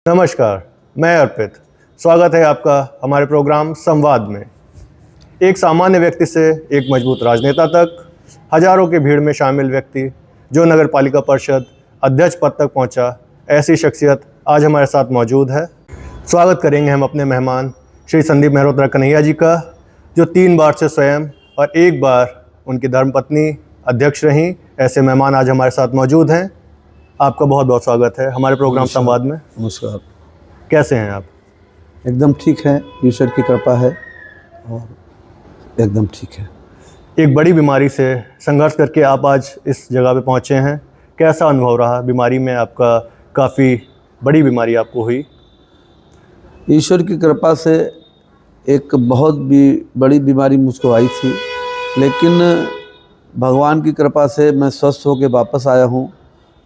नमस्कार, मैं अर्पित। स्वागत है आपका हमारे प्रोग्राम संवाद में। एक सामान्य व्यक्ति से एक मजबूत राजनेता तक, हजारों की भीड़ में शामिल व्यक्ति जो नगर पालिका परिषद अध्यक्ष पद तक पहुंचा, ऐसी शख्सियत आज हमारे साथ मौजूद है। स्वागत करेंगे हम अपने मेहमान श्री संदीप मेहरोत्रा कन्हैया जी का, जो 3 बार से स्वयं और 1 बार उनकी धर्मपत्नी अध्यक्ष रहीं। ऐसे मेहमान आज हमारे साथ मौजूद हैं। आपका बहुत बहुत स्वागत है हमारे प्रोग्राम संवाद में। नमस्कार। कैसे हैं आप? एकदम ठीक है, ईश्वर की कृपा है और एकदम ठीक है। एक बड़ी बीमारी से संघर्ष करके आप आज इस जगह पे पहुंचे हैं। कैसा अनुभव रहा बीमारी में आपका? काफ़ी बड़ी बीमारी आपको हुई। ईश्वर की कृपा से एक बहुत बड़ी बीमारी मुझको आई थी, लेकिन भगवान की कृपा से मैं स्वस्थ होकर वापस आया हूँ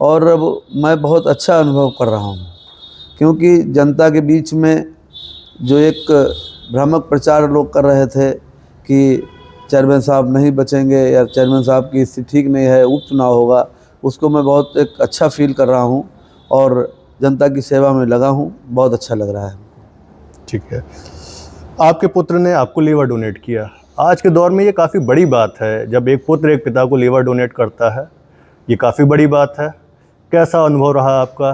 और अब मैं बहुत अच्छा अनुभव कर रहा हूँ, क्योंकि जनता के बीच में जो एक भ्रामक प्रचार लोग कर रहे थे कि चेयरमैन साहब नहीं बचेंगे या चेयरमैन साहब की स्थिति ठीक नहीं है, उपचुनाव होगा, उसको मैं बहुत एक अच्छा फील कर रहा हूँ और जनता की सेवा में लगा हूँ। बहुत अच्छा लग रहा है। ठीक है। आपके पुत्र ने आपको लीवर डोनेट किया। आज के दौर में ये काफ़ी बड़ी बात है, जब एक पुत्र एक पिता को लीवर डोनेट करता है, ये काफ़ी बड़ी बात है। कैसा अनुभव रहा आपका?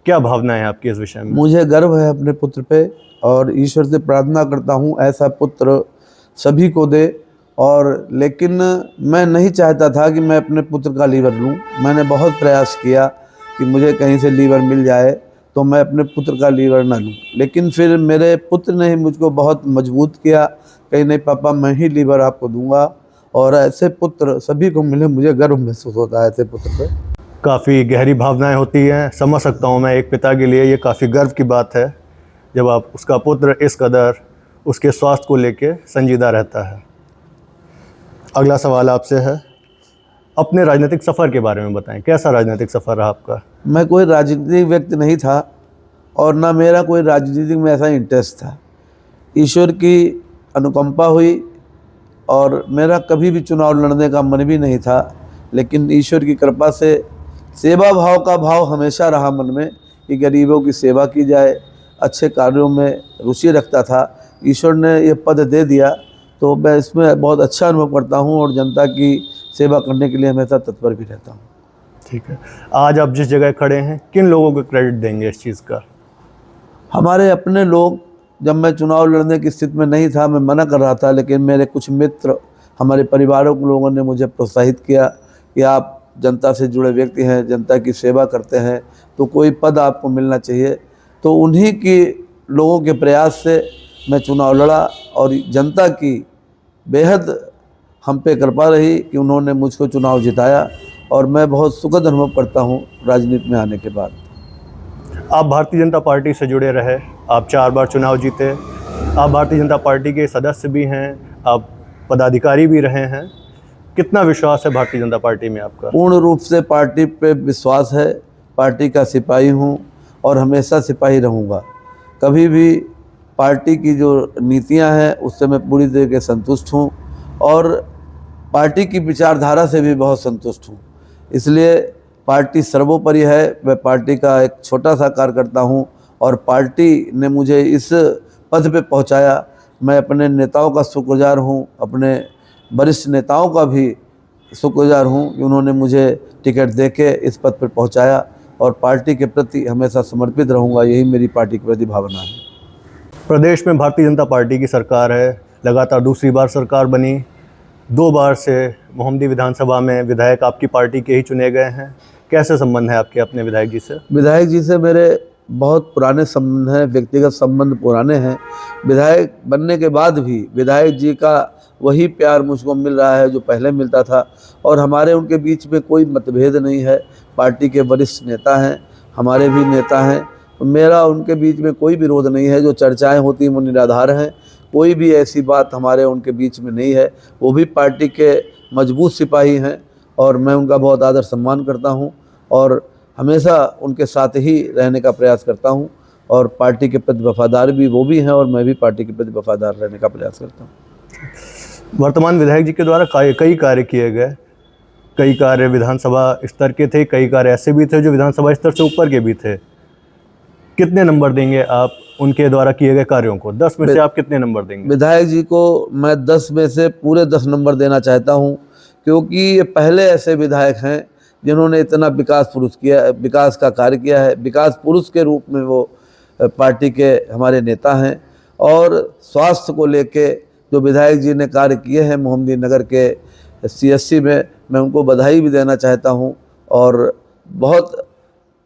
क्या भावनाएं हैं आपकी इस विषय में? मुझे गर्व है अपने पुत्र पे और ईश्वर से प्रार्थना करता हूँ ऐसा पुत्र सभी को दे। और लेकिन मैं नहीं चाहता था कि मैं अपने पुत्र का लीवर लूँ। मैंने बहुत प्रयास किया कि मुझे कहीं से लीवर मिल जाए तो मैं अपने पुत्र का लीवर ना लूँ, लेकिन फिर मेरे पुत्र ने ही मुझको बहुत मजबूत किया, कहीं नहीं पापा मैं ही लीवर आपको दूंगा। और ऐसे पुत्र सभी को मिले, मुझे गर्व महसूस होता है ऐसे पुत्र पे। काफ़ी गहरी भावनाएं होती हैं, समझ सकता हूं मैं। एक पिता के लिए ये काफ़ी गर्व की बात है जब आप उसका पुत्र इस कदर उसके स्वास्थ्य को लेके संजीदा रहता है। अगला सवाल आपसे है, अपने राजनीतिक सफ़र के बारे में बताएं। कैसा राजनीतिक सफ़र रहा आपका? मैं कोई राजनीतिक व्यक्ति नहीं था और ना मेरा कोई राजनीतिक में ऐसा इंटरेस्ट था। ईश्वर की अनुकंपा हुई और मेरा कभी भी चुनाव लड़ने का मन भी नहीं था, लेकिन ईश्वर की कृपा से सेवा भाव का भाव हमेशा रहा मन में कि गरीबों की सेवा की जाए, अच्छे कार्यों में रुचि रखता था। ईश्वर ने ये पद दे दिया तो मैं इसमें बहुत अच्छा अनुभव करता हूँ और जनता की सेवा करने के लिए हमेशा तत्पर भी रहता हूँ। ठीक है। आज आप जिस जगह खड़े हैं, किन लोगों को क्रेडिट देंगे इस चीज़ का? हमारे अपने लोग, जब मैं चुनाव लड़ने की स्थिति में नहीं था, मैं मना कर रहा था, लेकिन मेरे कुछ मित्र, हमारे परिवारों के लोगों ने मुझे प्रोत्साहित किया कि आप जनता से जुड़े व्यक्ति हैं, जनता की सेवा करते हैं, तो कोई पद आपको मिलना चाहिए। तो उन्हीं के लोगों के प्रयास से मैं चुनाव लड़ा और जनता की बेहद हम पे कृपा रही कि उन्होंने मुझको चुनाव जिताया और मैं बहुत सुखद अनुभव करता हूँ राजनीति में आने के बाद। आप भारतीय जनता पार्टी से जुड़े रहे, आप 4 बार चुनाव जीते, आप भारतीय जनता पार्टी के सदस्य भी हैं, आप पदाधिकारी भी रहे हैं। कितना विश्वास है भारतीय जनता पार्टी में आपका? पूर्ण रूप से पार्टी पे विश्वास है। पार्टी का सिपाही हूँ और हमेशा सिपाही रहूँगा। कभी भी पार्टी की जो नीतियाँ हैं उससे मैं पूरी तरह से संतुष्ट हूँ और पार्टी की विचारधारा से भी बहुत संतुष्ट हूँ। इसलिए पार्टी सर्वोपरि है। मैं पार्टी का एक छोटा सा कार्यकर्ता हूँ और पार्टी ने मुझे इस पद पे पहुँचाया। मैं अपने नेताओं का शुक्रगुजार हूँ, अपने वरिष्ठ नेताओं का भी शुक्रगुजार हूँ कि उन्होंने मुझे टिकट देके इस पद पर पहुँचाया और पार्टी के प्रति हमेशा समर्पित रहूँगा। यही मेरी पार्टी के प्रति भावना है। प्रदेश में भारतीय जनता पार्टी की सरकार है, लगातार दूसरी बार सरकार बनी। 2 बार से मोहम्मदी विधानसभा में विधायक आपकी पार्टी के ही चुने गए हैं। कैसे संबंध है आपके अपने विधायक जी से? विधायक जी से मेरे बहुत पुराने संबंध हैं, व्यक्तिगत संबंध पुराने हैं। विधायक बनने के बाद भी विधायक जी का वही प्यार मुझको मिल रहा है जो पहले मिलता था और हमारे उनके बीच में कोई मतभेद नहीं है। पार्टी के वरिष्ठ नेता हैं, हमारे भी नेता हैं, तो मेरा उनके बीच में कोई विरोध नहीं है। जो चर्चाएं होती हैं वो निराधार हैं, कोई भी ऐसी बात हमारे उनके बीच में नहीं है। वो भी पार्टी के मजबूत सिपाही हैं और मैं उनका बहुत आदर सम्मान करता हूँ और हमेशा उनके साथ ही रहने का प्रयास करता हूँ और पार्टी के प्रति वफादार भी वो भी हैं और मैं भी पार्टी के प्रति वफादार रहने का प्रयास करता हूँ। वर्तमान विधायक जी के द्वारा कई कार्य किए गए। कई कार्य विधानसभा स्तर के थे, कई कार्य ऐसे भी थे जो विधानसभा स्तर से ऊपर के भी थे। कितने नंबर देंगे आप उनके द्वारा किए गए कार्यों को? 10 में से आप कितने नंबर देंगे? विधायक जी को मैं 10 में से पूरे 10 नंबर देना चाहता हूं, क्योंकि ये पहले ऐसे विधायक हैं जिन्होंने इतना विकास का कार्य किया है। विकास पुरुष के रूप में वो पार्टी के हमारे नेता हैं। और स्वास्थ्य को लेके जो विधायक जी ने कार्य किए हैं मोहम्मदी नगर के CSC में, मैं उनको बधाई भी देना चाहता हूं। और बहुत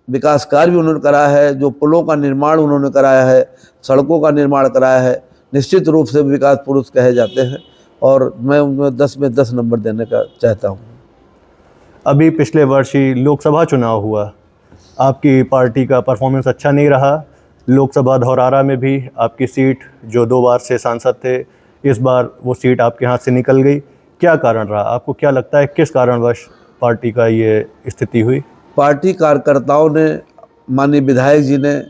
विकास कार्य भी उन्होंने कराया है, जो पुलों का निर्माण उन्होंने कराया है, सड़कों का निर्माण कराया है, निश्चित रूप से विकास पुरुष कहे जाते हैं। और मैं उनमें 10 में 10 नंबर देने का चाहता हूँ। अभी पिछले वर्ष ही लोकसभा चुनाव हुआ, आपकी पार्टी का परफॉर्मेंस अच्छा नहीं रहा। लोकसभा धौरारा में भी आपकी सीट, जो 2 बार से सांसद थे, इस बार वो सीट आपके हाथ से निकल गई। क्या कारण रहा? आपको क्या लगता है किस कारणवश पार्टी का ये स्थिति हुई? पार्टी कार्यकर्ताओं ने, माननीय विधायक जी ने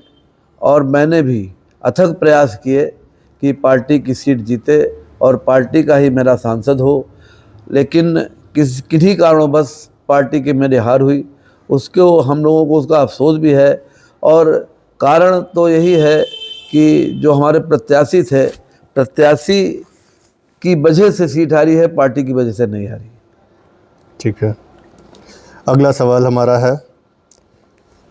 और मैंने भी अथक प्रयास किए कि पार्टी की सीट जीते और पार्टी का ही मेरा सांसद हो, लेकिन किन्हीं कारणों बस पार्टी की मेरी हार हुई। उसको हम लोगों को उसका अफसोस भी है। और कारण तो यही है कि जो हमारे प्रत्याशी थे, प्रत्याशी की वजह से सीट हारी है, पार्टी की वजह से नहीं हारी। ठीक है, अगला सवाल हमारा है,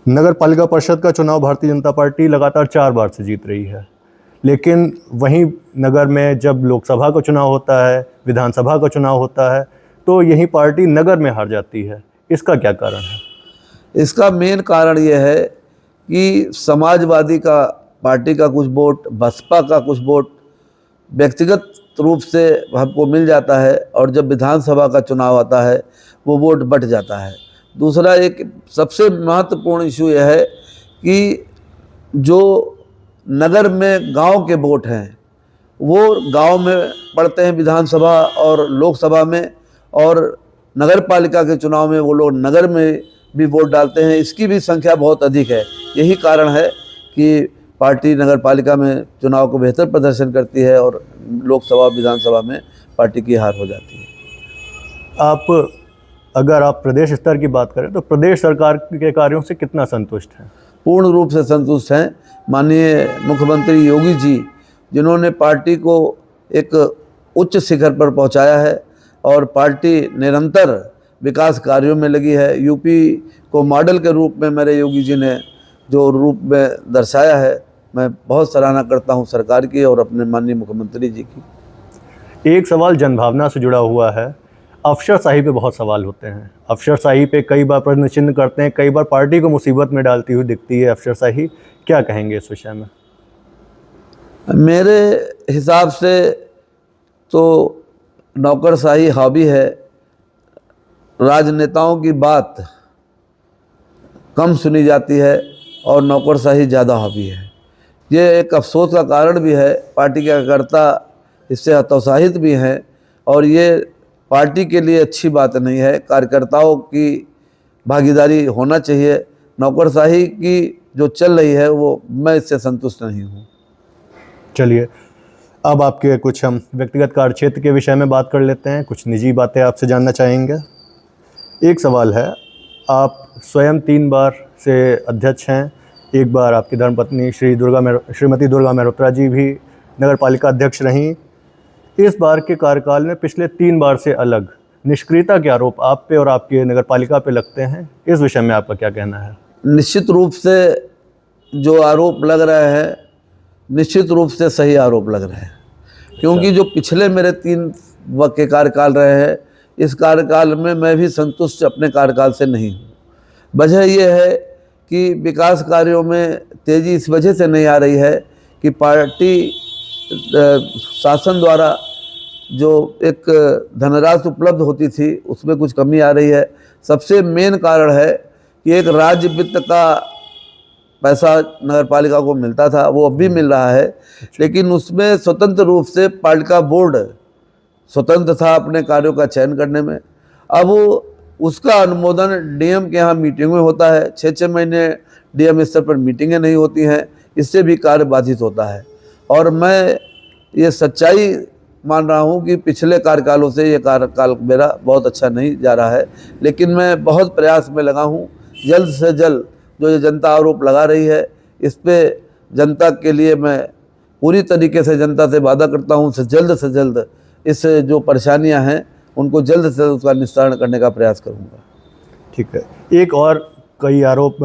नगर पालिका परिषद का चुनाव भारतीय जनता पार्टी लगातार 4 बार से जीत रही है, लेकिन वहीं नगर में जब लोकसभा का चुनाव होता है, विधानसभा का चुनाव होता है, तो यही पार्टी नगर में हार जाती है। इसका क्या कारण है? इसका मेन कारण यह है कि समाजवादी का पार्टी का कुछ वोट, बसपा का कुछ वोट व्यक्तिगत रूप से हमको मिल जाता है, और जब विधानसभा का चुनाव आता है वो वोट बट जाता है। दूसरा एक सबसे महत्वपूर्ण इशू यह है कि जो नगर में गांव के वोट हैं वो गांव में पड़ते हैं विधानसभा और लोकसभा में, और नगर पालिका के चुनाव में वो लोग नगर में भी वोट डालते हैं। इसकी भी संख्या बहुत अधिक है। यही कारण है कि पार्टी नगर पालिका में चुनाव को बेहतर प्रदर्शन करती है और लोकसभा विधानसभा में पार्टी की हार हो जाती है। अगर आप प्रदेश स्तर की बात करें तो प्रदेश सरकार के कार्यों से कितना संतुष्ट हैं? पूर्ण रूप से संतुष्ट हैं। माननीय मुख्यमंत्री योगी जी, जिन्होंने पार्टी को एक उच्च शिखर पर पहुंचाया है और पार्टी निरंतर विकास कार्यों में लगी है। यूपी को मॉडल के रूप में मेरे योगी जी ने जो रूप में दर्शाया है, मैं बहुत सराहना करता हूं सरकार की और अपने माननीय मुख्यमंत्री जी की। एक सवाल जनभावना से जुड़ा हुआ है। अफसरशाही पे बहुत सवाल होते हैं। अफसरशाही पे कई बार प्रश्न चिन्ह करते हैं, कई बार पार्टी को मुसीबत में डालती हुई दिखती है अफसरशाही। क्या कहेंगे इस विषय में? मेरे हिसाब से तो नौकरशाही हॉबी है। राजनेताओं की बात कम सुनी जाती है और नौकरशाही ज़्यादा हॉबी है। ये एक अफसोस का कारण भी है। पार्टी के कार्यकर्ता इससे हतोत्साहित भी हैं और ये पार्टी के लिए अच्छी बात नहीं है। कार्यकर्ताओं की भागीदारी होना चाहिए। नौकरशाही की जो चल रही है वो मैं इससे संतुष्ट नहीं हूँ। चलिए, अब आपके कुछ हम व्यक्तिगत कार्य क्षेत्र के विषय में बात कर लेते हैं। कुछ निजी बातें आपसे जानना चाहेंगे। एक सवाल है, आप स्वयं 3 बार से अध्यक्ष हैं। एक बार आपकी धर्मपत्नी श्रीमती दुर्गा मेहरोत्रा जी भी नगर पालिका अध्यक्ष रहीं। इस बार के कार्यकाल में पिछले 3 बार से अलग निष्क्रियता के आरोप आप पे और आपके नगर पालिका पे लगते हैं। इस विषय में आपका क्या कहना है? निश्चित रूप से जो आरोप लग रहे हैं, निश्चित रूप से सही आरोप लग रहे हैं, क्योंकि जो पिछले मेरे 3 वक्त के कार्यकाल रहे हैं, इस कार्यकाल में मैं भी संतुष्ट अपने कार्यकाल से नहीं हूँ। वजह यह है कि विकास कार्यों में तेज़ी इस वजह से नहीं आ रही है कि पार्टी शासन द्वारा जो एक धनराशि उपलब्ध होती थी उसमें कुछ कमी आ रही है। सबसे मेन कारण है कि एक राज्य वित्त का पैसा नगर पालिका को मिलता था, वो अब भी मिल रहा है, लेकिन उसमें स्वतंत्र रूप से पालिका बोर्ड स्वतंत्र था अपने कार्यों का चयन करने में। अब उसका अनुमोदन डीएम के यहाँ मीटिंग में होता है। 6-6 महीने डीएम स्तर पर मीटिंगें नहीं होती हैं, इससे भी कार्य बाधित होता है। और मैं ये सच्चाई मान रहा हूँ कि पिछले कार्यकालों से ये कार्यकाल मेरा बहुत अच्छा नहीं जा रहा है, लेकिन मैं बहुत प्रयास में लगा हूँ। जल्द से जल्द जो ये जनता आरोप लगा रही है, इस पे जनता के लिए मैं पूरी तरीके से जनता से वादा करता हूँ से जल्द इस जो परेशानियां हैं उनको जल्द से जल्द उसका निस्तारण करने का प्रयास करूँगा। ठीक है। एक और कई आरोप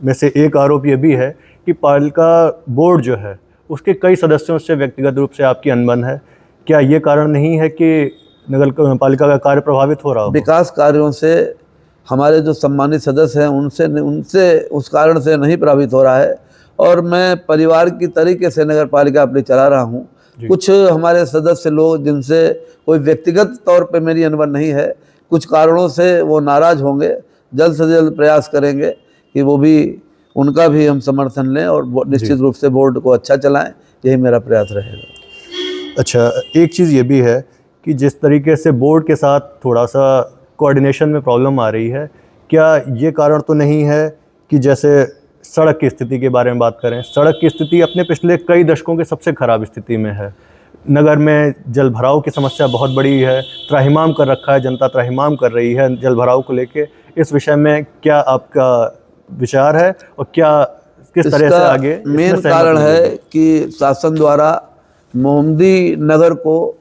में से एक आरोप ये भी है कि पालिका बोर्ड जो है उसके कई सदस्यों से व्यक्तिगत रूप से आपकी अनबन है। क्या ये कारण नहीं है कि नगर पालिका का कार्य प्रभावित हो रहा हो? विकास कार्यों से हमारे जो सम्मानित सदस्य हैं उनसे उस कारण से नहीं प्रभावित हो रहा है और मैं परिवार की तरीके से नगर पालिका अपनी चला रहा हूँ। कुछ हमारे सदस्य लोग जिनसे कोई व्यक्तिगत तौर पे मेरी अनबन नहीं है, कुछ कारणों से वो नाराज होंगे, जल्द से जल्द प्रयास करेंगे कि वो भी उनका भी हम समर्थन लें और निश्चित रूप से बोर्ड को अच्छा चलाएं, यही मेरा प्रयास रहेगा। अच्छा, एक चीज़ ये भी है कि जिस तरीके से बोर्ड के साथ थोड़ा सा कोऑर्डिनेशन में प्रॉब्लम आ रही है, क्या ये कारण तो नहीं है कि जैसे सड़क की स्थिति के बारे में बात करें, सड़क की स्थिति अपने पिछले कई दशकों के सबसे ख़राब स्थिति में है। नगर में जल भराव की समस्या बहुत बड़ी है, त्राहिमाम कर रखा है, जनता त्राहिमाम कर रही है जल भराव को लेके। इस विषय में क्या आपका विचार है और क्या किस तरह से आगे? मेन कारण है कि शासन द्वारा मोहम्मदी नगर को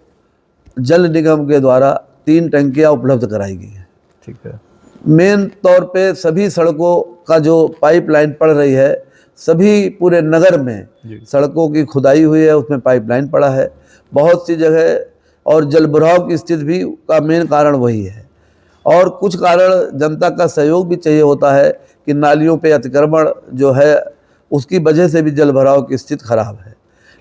जल निगम के द्वारा 3 टंकियां उपलब्ध कराई गई हैं। ठीक है। मेन तौर पे सभी सड़कों का जो पाइपलाइन पड़ रही है, सभी पूरे नगर में सड़कों की खुदाई हुई है, उसमें पाइपलाइन पड़ा है बहुत सी जगह और जल भराव की स्थिति भी का मेन कारण वही है। और कुछ कारण जनता का सहयोग भी चाहिए होता है कि नालियों पे अतिक्रमण जो है उसकी वजह से भी जल भराव की स्थिति खराब है।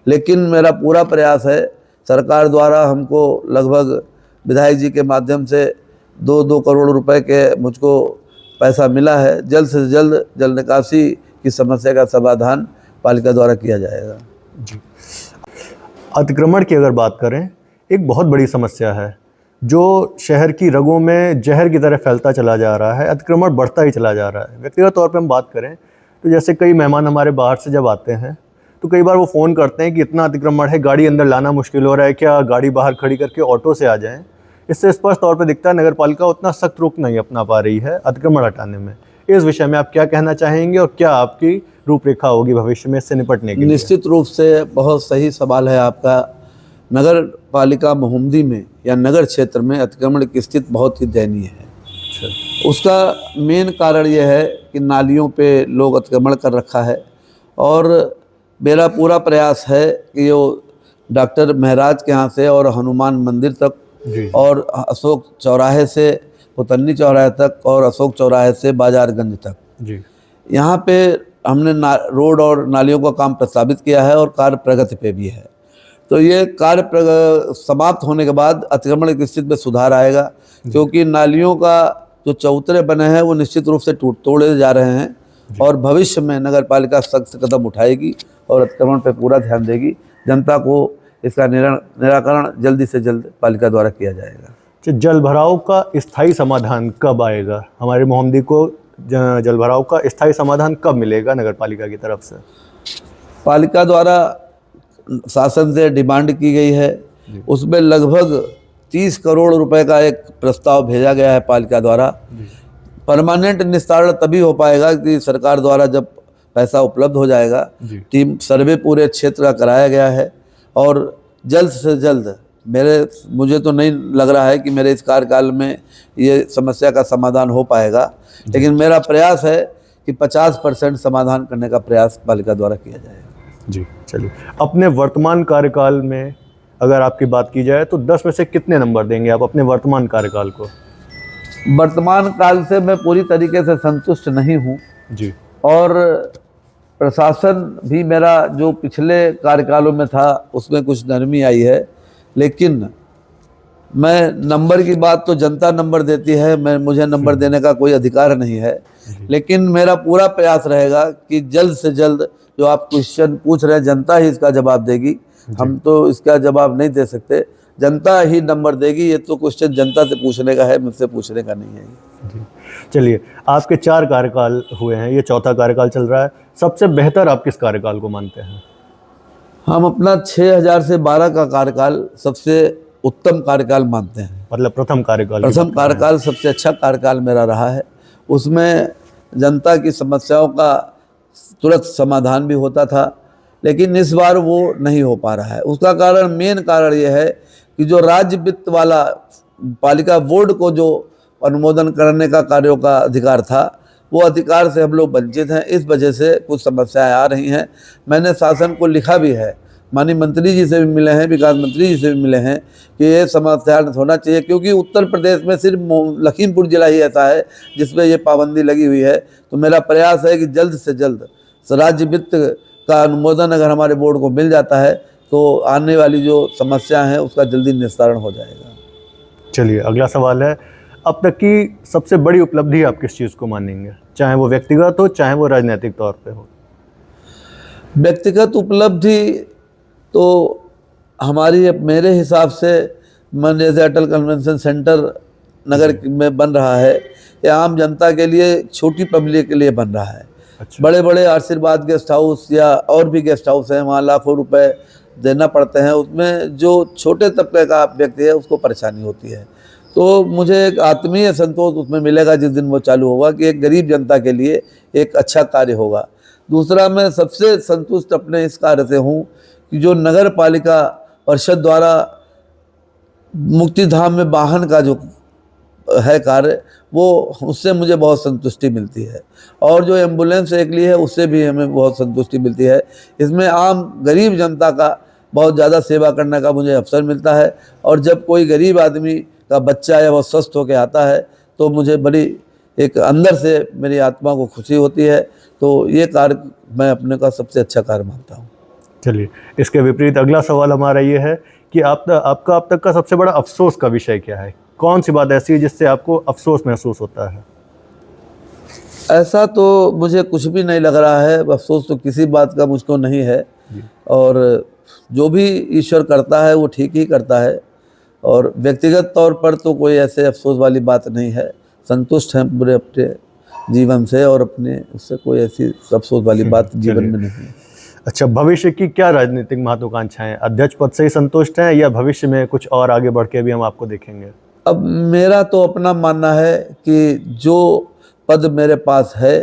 लेकिन मेरा पूरा प्रयास है, सरकार द्वारा हमको लगभग विधायक जी के माध्यम से 2-2 करोड़ रुपए के मुझको पैसा मिला है। जल्द से जल्द जल निकासी की समस्या का समाधान पालिका द्वारा किया जाएगा। जी। अतिक्रमण की अगर बात करें, एक बहुत बड़ी समस्या है जो शहर की रगों में जहर की तरह फैलता चला जा रहा है। अतिक्रमण बढ़ता ही चला जा रहा है। व्यक्तिगत तौर पे हम बात करें तो जैसे कई मेहमान हमारे बाहर से जब आते हैं तो कई बार वो फ़ोन करते हैं कि इतना अतिक्रमण है, गाड़ी अंदर लाना मुश्किल हो रहा है, क्या गाड़ी बाहर खड़ी करके ऑटो से आ जाएं। इससे स्पष्ट तौर पे दिखता है नगर पालिका उतना सख्त रुख नहीं अपना पा रही है अतिक्रमण हटाने में। इस विषय में आप क्या कहना चाहेंगे और क्या आपकी रूपरेखा होगी भविष्य में इससे निपटने के लिए? निश्चित रूप से बहुत सही सवाल है आपका। नगर पालिका मोहम्मदी में या नगर क्षेत्र में अतिक्रमण की स्थिति बहुत ही दयनीय है। उसका मेन कारण यह है कि नालियों पे लोग अतिक्रमण कर रखा है और मेरा पूरा प्रयास है कि वो डॉक्टर महराज के यहाँ से और हनुमान मंदिर तक और अशोक चौराहे से पुतन्नी चौराहे तक और अशोक चौराहे से बाजारगंज तक, यहाँ पे हमने रोड और नालियों का काम प्रस्तावित किया है और कार्य प्रगति पे भी है। तो ये कार्य समाप्त होने के बाद अतिक्रमण की स्थिति में सुधार आएगा, क्योंकि नालियों का जो चौतरे बने हैं वो निश्चित रूप से तोड़े जा रहे हैं और भविष्य में नगर पालिका सख्त कदम उठाएगी और अतिक्रमण पे पूरा ध्यान देगी। जनता को इसका निराकरण जल्दी से जल्द पालिका द्वारा किया जाएगा। जल भराव का स्थायी समाधान कब आएगा? हमारे मोहम्मदी को जल भराव का स्थायी समाधान कब मिलेगा नगर पालिका की तरफ से? पालिका द्वारा शासन से डिमांड की गई है, उसमें लगभग 30 करोड़ रुपए का एक प्रस्ताव भेजा गया है पालिका द्वारा। परमानेंट निस्तारण तभी हो पाएगा कि सरकार द्वारा जब पैसा उपलब्ध हो जाएगा। टीम सर्वे पूरे क्षेत्र का कराया गया है और जल्द से जल्द मुझे तो नहीं लग रहा है कि मेरे इस कार्यकाल में ये समस्या का समाधान हो पाएगा, लेकिन मेरा प्रयास है कि 50% समाधान करने का प्रयास पालिका द्वारा किया जाएगा। जी, चलिए। अपने वर्तमान कार्यकाल में अगर आपकी बात की जाए तो 10 में से कितने नंबर देंगे आप अपने वर्तमान कार्यकाल को? वर्तमान काल से मैं पूरी तरीके से संतुष्ट नहीं हूँ जी, और प्रशासन भी मेरा जो पिछले कार्यकालों में था उसमें कुछ नरमी आई है, लेकिन मैं नंबर की बात तो जनता नंबर देती है, मुझे नंबर देने का कोई अधिकार नहीं है। लेकिन मेरा पूरा प्रयास रहेगा कि जल्द से जल्द जो आप क्वेश्चन पूछ रहे हैं जनता ही इसका जवाब देगी, हम तो इसका जवाब नहीं दे सकते, जनता ही नंबर देगी। ये तो क्वेश्चन जनता से पूछने का है, मुझसे पूछने का नहीं है। चलिए, आपके 4 कार्यकाल हुए हैं, ये चौथा कार्यकाल चल रहा है। सबसे बेहतर आप किस कार्यकाल को मानते हैं? हम अपना 6000 से 12 का कार्यकाल सबसे उत्तम कार्यकाल मानते हैं। मतलब प्रथम कार्यकाल सबसे अच्छा कार्यकाल मेरा रहा है। उसमें जनता की समस्याओं का तुरंत समाधान भी होता था, लेकिन इस बार वो नहीं हो पा रहा है। उसका कारण, मेन कारण ये है कि जो राज्य वित्त वाला पालिका बोर्ड को जो अनुमोदन करने का कार्यों का अधिकार था, वो अधिकार से हम लोग वंचित हैं। इस वजह से कुछ समस्याएं आ रही हैं। मैंने शासन को लिखा भी है, माननीय मंत्री जी से भी मिले हैं, विकास मंत्री जी से भी मिले हैं कि ये समस्या होना चाहिए, क्योंकि उत्तर प्रदेश में सिर्फ लखीमपुर जिला ही ऐसा है जिसमें ये पाबंदी लगी हुई है। तो मेरा प्रयास है कि जल्द से जल्द राज्य वित्त का अनुमोदन अगर हमारे बोर्ड को मिल जाता है तो आने वाली जो समस्या है उसका जल्दी निस्तारण हो जाएगा। चलिए, अगला सवाल है, अब तक की सबसे बड़ी उपलब्धि आप किस चीज़ को मानेंगे, चाहे वो व्यक्तिगत हो चाहे वो राजनीतिक तौर पे हो? व्यक्तिगत उपलब्धि तो हमारी, मेरे हिसाब से, मन जैसे अटल कन्वेंशन सेंटर नगर में बन रहा है, ये आम जनता के लिए, छोटी पब्लिक के लिए बन रहा है। अच्छा। बड़े बड़े आशीर्वाद गेस्ट हाउस या और भी गेस्ट हाउस हैं, वहाँ लाखों रुपए देना पड़ते हैं, उसमें जो छोटे तबके का व्यक्ति है उसको परेशानी होती है। तो मुझे एक आत्मीय संतोष उसमें मिलेगा जिस दिन वो चालू होगा कि एक गरीब जनता के लिए एक अच्छा कार्य होगा। दूसरा, मैं सबसे संतुष्ट अपने इस कार्य से हूँ कि जो नगर पालिका परिषद द्वारा मुक्तिधाम में वाहन का जो है कार्य, वो उससे मुझे बहुत संतुष्टि मिलती है। और जो एम्बुलेंस एक ली है उससे भी हमें बहुत संतुष्टि मिलती है। इसमें आम गरीब जनता का बहुत ज़्यादा सेवा करने का मुझे अवसर मिलता है। और जब कोई गरीब आदमी का बच्चा या वो स्वस्थ होकर आता है तो मुझे बड़ी एक अंदर से मेरी आत्मा को खुशी होती है। तो ये कार्य मैं अपने का सबसे अच्छा कार्य मानता हूँ। चलिए, इसके विपरीत अगला सवाल हमारा ये है कि आपका अब तक का सबसे बड़ा अफसोस का विषय क्या है? कौन सी बात ऐसी है जिससे आपको अफसोस महसूस होता है? ऐसा तो मुझे कुछ भी नहीं लग रहा है, अफसोस तो किसी बात का मुझको नहीं है। और जो भी ईश्वर करता है वो ठीक ही करता है। और व्यक्तिगत तौर पर तो कोई ऐसे अफसोस वाली बात नहीं है। संतुष्ट हैं पूरे अपने जीवन से, और अपने उससे कोई ऐसी अफसोस वाली बात जीवन में नहीं है। अच्छा, भविष्य की क्या राजनीतिक महत्वाकांक्षाएं? अध्यक्ष पद से ही संतुष्ट हैं या भविष्य में कुछ और आगे बढ़ के भी हम आपको देखेंगे? अब मेरा तो अपना मानना है कि जो पद मेरे पास है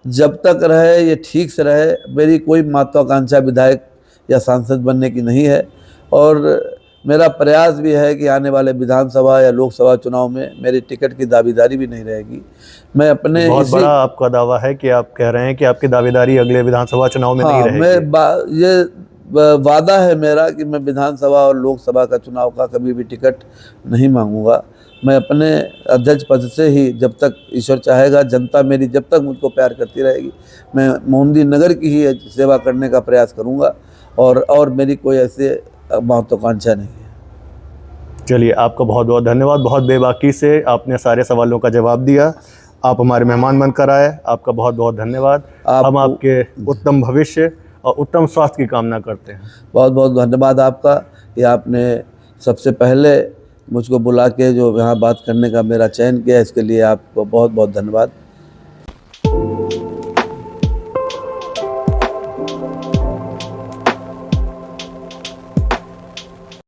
जब तक रहे, ये ठीक से रहे। मेरी कोई महत्वाकांक्षा विधायक या सांसद बनने की नहीं है। और मेरा प्रयास भी है कि आने वाले विधानसभा या लोकसभा चुनाव में मेरी टिकट की दावेदारी भी नहीं रहेगी। मैं अपने बहुत बड़ा आपका दावा है कि आप कह रहे हैं कि आपकी दावेदारी अगले विधानसभा चुनाव में नहीं रहेगी। ये वादा है मेरा कि मैं विधानसभा और लोकसभा का चुनाव का कभी भी टिकट नहीं मांगूंगा। मैं अपने अध्यक्ष पद से ही, जब तक ईश्वर चाहेगा, जनता मेरी जब तक मुझको प्यार करती रहेगी, मैं मोहम्मदी नगर की ही सेवा करने का प्रयास करूंगा। और मेरी कोई ऐसे महत्वाकांक्षा नहीं है। चलिए, आपका बहुत बहुत धन्यवाद। बहुत बेबाकी से आपने सारे सवालों का जवाब दिया। आप हमारे मेहमान बनकर आए, आपका बहुत बहुत धन्यवाद। हम आपके उत्तम भविष्य और उत्तम स्वास्थ्य की कामना करते हैं। बहुत बहुत धन्यवाद आपका कि आपने सबसे पहले मुझको बुला के जो यहाँ बात करने का मेरा चयन किया, इसके लिए आपको बहुत बहुत धन्यवाद।